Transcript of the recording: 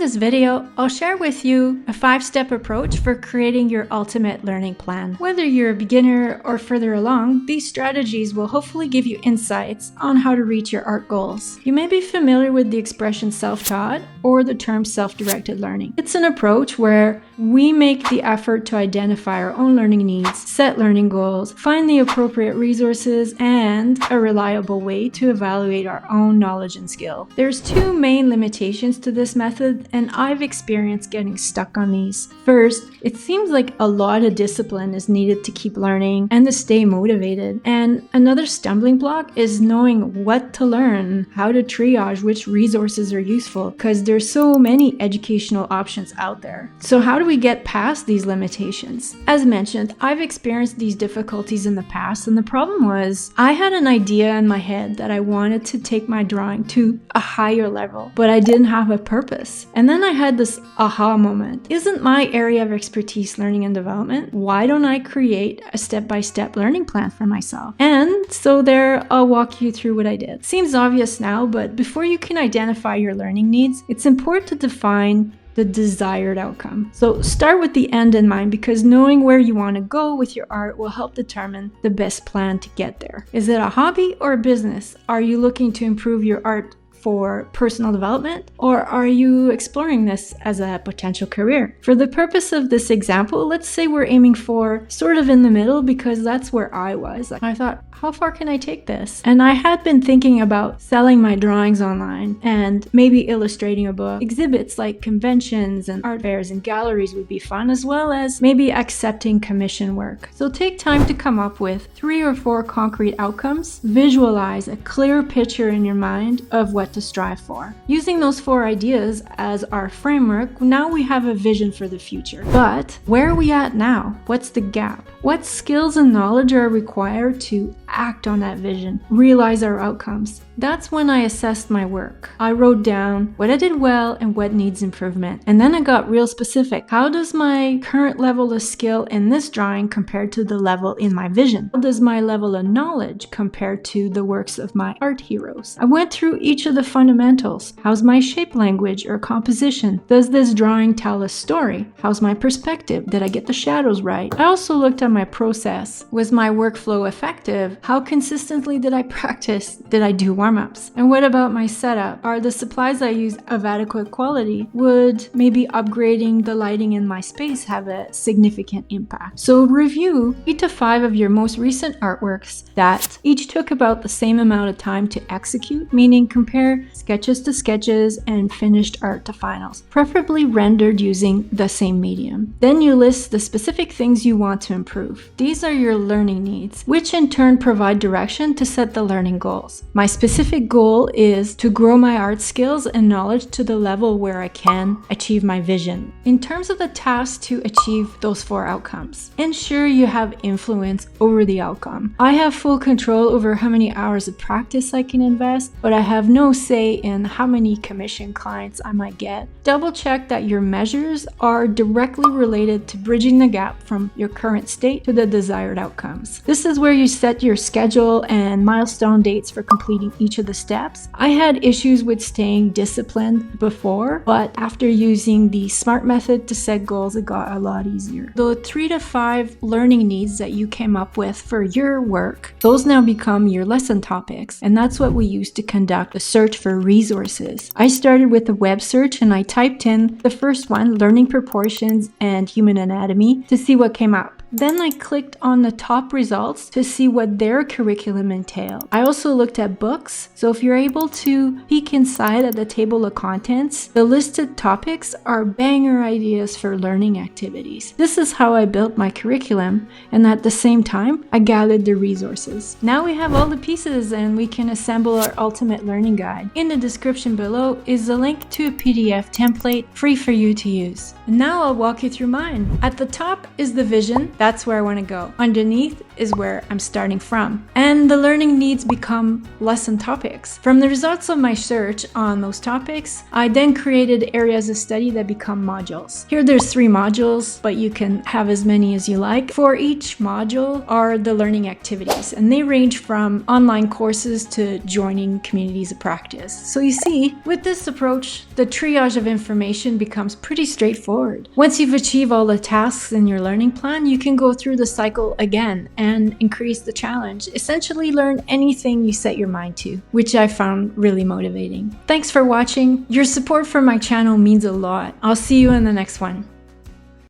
this video, I'll share with you a 5-step approach for creating your ultimate learning plan. Whether you're a beginner or further along, these strategies will hopefully give you insights on how to reach your art goals. You may be familiar with the expression self-taught or the term self-directed learning. It's an approach where we make the effort to identify our own learning needs, set learning goals, find the appropriate resources, and a reliable way to evaluate our own knowledge and skill. There's two main limitations to this method, and I've experienced getting stuck on these. First, it seems like a lot of discipline is needed to keep learning and to stay motivated. And another stumbling block is knowing what to learn, how to triage which resources are useful, because there's so many educational options out there. So how do we get past these limitations? As mentioned, I've experienced these difficulties in the past, and the problem was I had an idea in my head that I wanted to take my drawing to a higher level, but I didn't have a purpose. And then I had this aha moment. Isn't my area of expertise learning and development? Why don't I create a step-by-step learning plan for myself? And so there, I'll walk you through what I did. Seems obvious now, but before you can identify your learning needs, it's important to define the desired outcome. So start with the end in mind, because knowing where you want to go with your art will help determine the best plan to get there. Is it a hobby or a business? Are you looking to improve your art for personal development, or are you exploring this as a potential career? For the purpose of this example, let's say we're aiming for sort of in the middle, because that's where I was. I thought, how far can I take this? And I had been thinking about selling my drawings online and maybe illustrating a book. Exhibits like conventions and art fairs and galleries would be fun, as well as maybe accepting commission work. So take time to come up with 3 or 4 concrete outcomes. Visualize a clear picture in your mind of what to strive for. Using those 4 ideas as our framework, now we have a vision for the future. But where are we at now? What's the gap? What skills and knowledge are required to act on that vision, realize our outcomes? That's when I assessed my work. I wrote down what I did well and what needs improvement. And then I got real specific. How does my current level of skill in this drawing compare to the level in my vision? How does my level of knowledge compare to the works of my art heroes? I went through each of the fundamentals. How's my shape language or composition? Does this drawing tell a story? How's my perspective? Did I get the shadows right? I also looked at my process. Was my workflow effective? How consistently did I practice? Did I do warm-ups? And what about my setup? Are the supplies I use of adequate quality? Would maybe upgrading the lighting in my space have a significant impact? So review 3 to 5 of your most recent artworks that each took about the same amount of time to execute, meaning compare sketches to sketches and finished art to finals, preferably rendered using the same medium. Then you list the specific things you want to improve. These are your learning needs, which in turn provide direction to set the learning goals. My specific goal is to grow my art skills and knowledge to the level where I can achieve my vision. In terms of the tasks to achieve those 4 outcomes, ensure you have influence over the outcome. I have full control over how many hours of practice I can invest, but I have no say in how many commission clients I might get. Double check that your measures are directly related to bridging the gap from your current state to the desired outcomes. This is where you set your schedule and milestone dates for completing each of the steps. I had issues with staying disciplined before, but after using the SMART method to set goals, it got a lot easier. The 3 to 5 learning needs that you came up with for your work, those now become your lesson topics, and that's what we use to conduct a search for resources. I started with a web search and I typed in the first one, learning proportions and human anatomy, to see what came up. Then I clicked on the top results to see what their curriculum entailed. I also looked at books, so if you're able to peek inside at the table of contents, the listed topics are banger ideas for learning activities. This is how I built my curriculum, and at the same time, I gathered the resources. Now we have all the pieces and we can assemble our ultimate learning guide. In the description below is a link to a PDF template free for you to use. And now I'll walk you through mine. At the top is the vision That's where I want to go. Underneath is where I'm starting from. And the learning needs become lesson topics. From the results of my search on those topics, I then created areas of study that become modules. Here there's 3 modules, but you can have as many as you like. For each module are the learning activities, and they range from online courses to joining communities of practice. So you see, with this approach, the triage of information becomes pretty straightforward. Once you've achieved all the tasks in your learning plan, you can go through the cycle again and increase the challenge. Essentially learn anything you set your mind to, which I found really motivating. Thanks for watching. Your support for my channel means a lot. I'll see you in the next one.